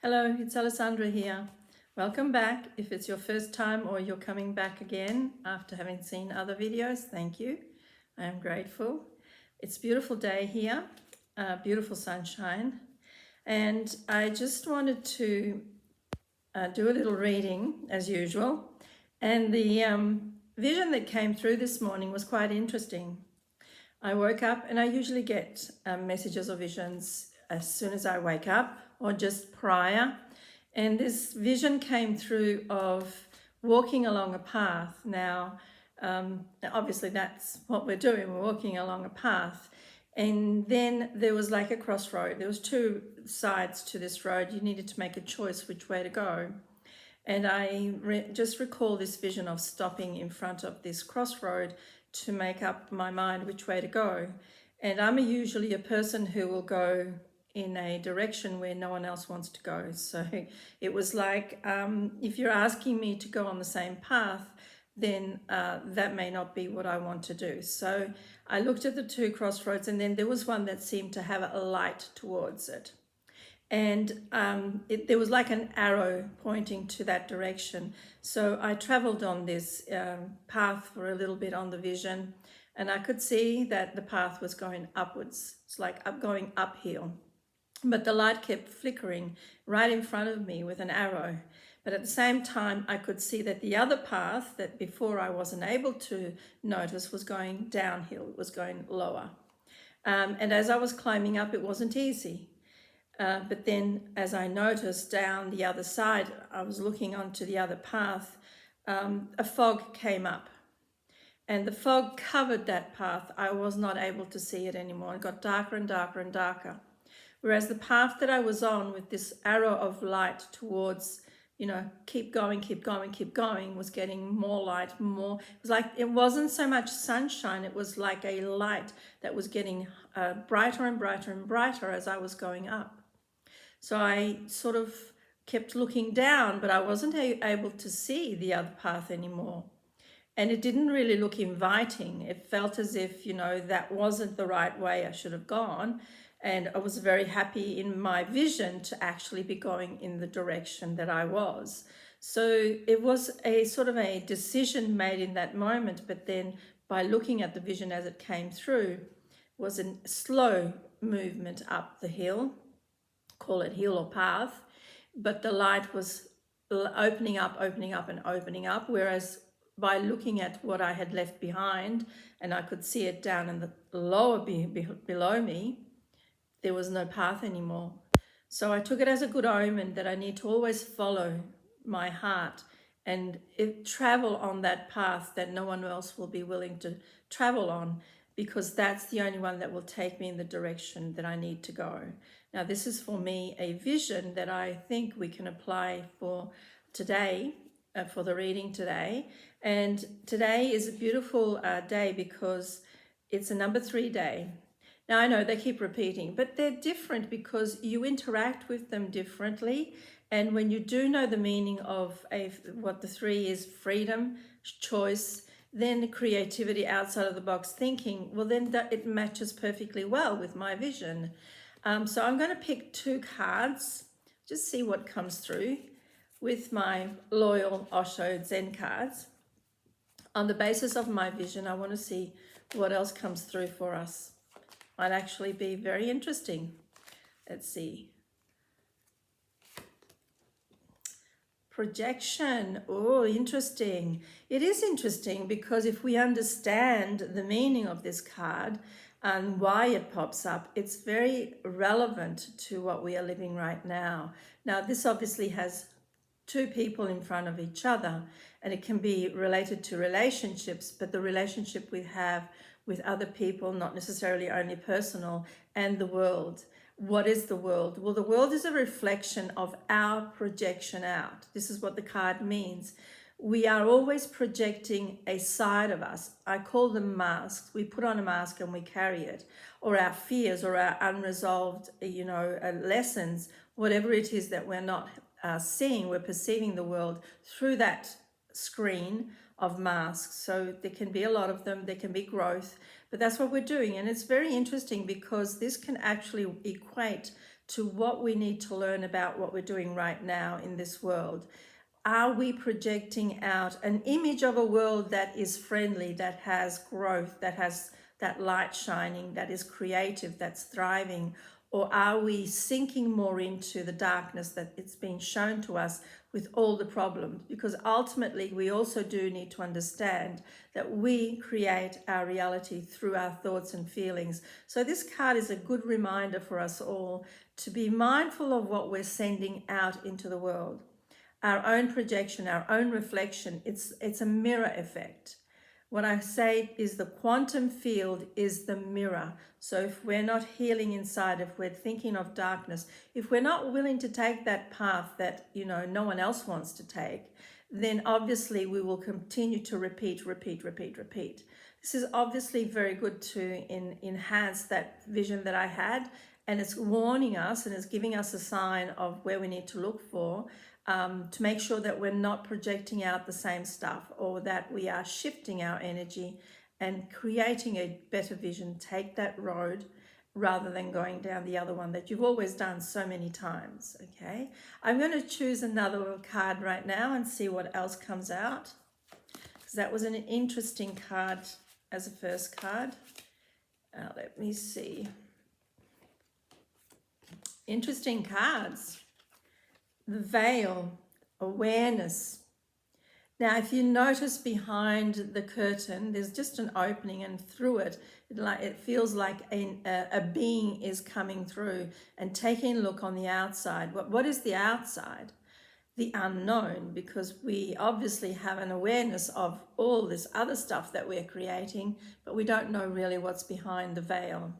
Hello, it's Alessandra here. Welcome back. If it's your first time or you're coming back again after having seen other videos, thank you. I am grateful. It's a beautiful day here, beautiful sunshine. And I just wanted to do a little reading as usual. And the vision that came through this morning was quite interesting. I woke up and I usually get messages or visions as soon as I wake up or just prior. And this vision came through of walking along a path. Now, obviously that's what we're doing. We're walking along a path. And then there was like a crossroad. There was two sides to this road. You needed to make a choice which way to go. And I just recall this vision of stopping in front of this crossroad to make up my mind which way to go. And I'm usually a person who will go in a direction where no one else wants to go. So it was like, if you're asking me to go on the same path, then that may not be what I want to do. So I looked at the two crossroads, and then there was one that seemed to have a light towards it. And there was like an arrow pointing to that direction. So I traveled on this path for a little bit on the vision, and I could see that the path was going upwards. It's like going uphill. But the light kept flickering right in front of me with an arrow. But at the same time, I could see that the other path that before I wasn't able to notice was going downhill, it was going lower. And as I was climbing up, it wasn't easy. But then as I noticed down the other side, I was looking onto the other path, a fog came up. And the fog covered that path. I was not able to see it anymore. It got darker and darker and darker. Whereas the path that I was on with this arrow of light towards, keep going, keep going, keep going, was getting more light, more. It was like, it wasn't so much sunshine. It was like a light that was getting brighter and brighter and brighter as I was going up. So I sort of kept looking down, but I wasn't able to see the other path anymore. And it didn't really look inviting. It felt as if, that wasn't the right way I should have gone. And I was very happy in my vision to actually be going in the direction that I was. So it was a sort of a decision made in that moment, but then by looking at the vision as it came through, was a slow movement up the hill, call it hill or path, but the light was opening up and opening up, whereas by looking at what I had left behind, and I could see it down in the lower below me, there was no path anymore. So I took it as a good omen that I need to always follow my heart and travel on that path that no one else will be willing to travel on, because that's the only one that will take me in the direction that I need to go. Now, this is for me a vision that I think we can apply for today, for the reading today. And today is a beautiful day because it's a number 3 day. Now, I know they keep repeating, but they're different because you interact with them differently. And when you do know the meaning of what the 3 is, freedom, choice, then creativity, outside of the box thinking, well, then it matches perfectly well with my vision. So I'm going to pick 2 cards, just see what comes through with my loyal Osho Zen cards. On the basis of my vision, I want to see what else comes through for us. Might actually be very interesting. Let's see. Projection. Oh, interesting. It is interesting because if we understand the meaning of this card and why it pops up, it's very relevant to what we are living right now. Now, this obviously has 2 people in front of each other, and it can be related to relationships, but the relationship we have with other people, not necessarily only personal, and the world. What is the world? Well, the world is a reflection of our projection out. This is what the card means. We are always projecting a side of us. I call them masks. We put on a mask and we carry it, or our fears, or our unresolved, lessons, whatever it is that we're not seeing. We're perceiving the world through that screen of masks. So there can be a lot of them, there can be growth, but that's what we're doing. And it's very interesting because this can actually equate to what we need to learn about what we're doing right now in this world. Are we projecting out an image of a world that is friendly, that has growth, that has that light shining, that is creative, that's thriving? Or are we sinking more into the darkness that it's been shown to us with all the problems? Because ultimately, we also do need to understand that we create our reality through our thoughts and feelings. So this card is a good reminder for us all to be mindful of what we're sending out into the world. Our own projection, our own reflection, it's a mirror effect. What I say is the quantum field is the mirror. So if we're not healing inside, if we're thinking of darkness, if we're not willing to take that path that, no one else wants to take, then obviously we will continue to repeat. This is obviously very good to enhance that vision that I had, and it's warning us and it's giving us a sign of where we need to look for, to make sure that we're not projecting out the same stuff, or that we are shifting our energy and creating a better vision. Take that road rather than going down the other one that you've always done so many times. Okay, I'm going to choose another card right now and see what else comes out, because that was an interesting card as a first card. Let me see. Interesting cards. The veil, awareness. Now, if you notice behind the curtain, there's just an opening, and through it, it feels like a being is coming through and taking a look on the outside. What is the outside? The unknown, because we obviously have an awareness of all this other stuff that we're creating, but we don't know really what's behind the veil.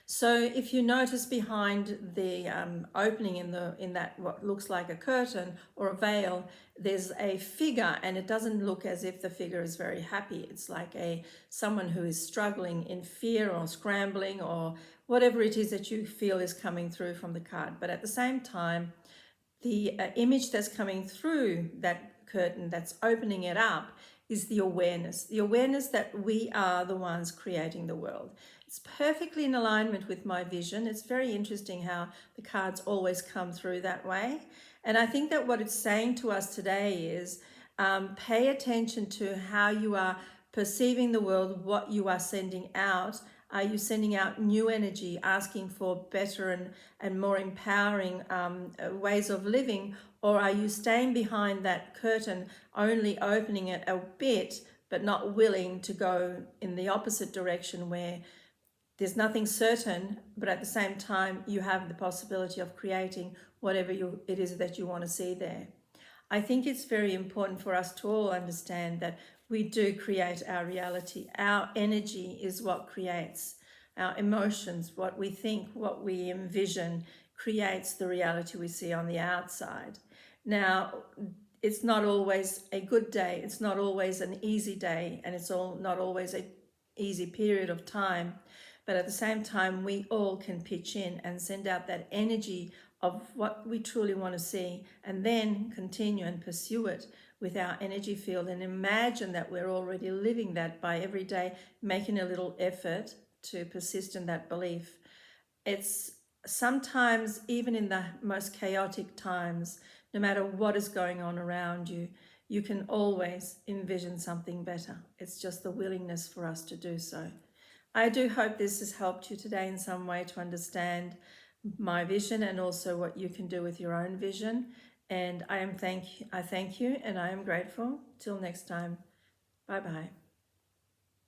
So if you notice behind the opening in that what looks like a curtain or a veil, there's a figure, and it doesn't look as if the figure is very happy. It's like someone who is struggling in fear or scrambling or whatever it is that you feel is coming through from the card. But at the same time, the image that's coming through that curtain, that's opening it up, is the awareness that we are the ones creating the world. It's perfectly in alignment with my vision. It's very interesting how the cards always come through that way. And I think that what it's saying to us today is pay attention to how you are perceiving the world, what you are sending out. Are you sending out new energy, asking for better and more empowering ways of living? Or are you staying behind that curtain, only opening it a bit, but not willing to go in the opposite direction, where there's nothing certain, but at the same time, you have the possibility of creating whatever it is that you want to see there. I think it's very important for us to all understand that we do create our reality. Our energy is what creates our emotions. What we think, what we envision, creates the reality we see on the outside. Now, it's not always a good day. It's not always an easy day, and it's not always an easy period of time. But at the same time, we all can pitch in and send out that energy of what we truly want to see, and then continue and pursue it with our energy field, and imagine that we're already living that by every day making a little effort to persist in that belief. It's sometimes, even in the most chaotic times, no matter what is going on around you, you can always envision something better. It's just the willingness for us to do so. I do hope this has helped you today in some way to understand my vision, and also what you can do with your own vision. And I thank you, and I am grateful. Till next time. Bye-bye.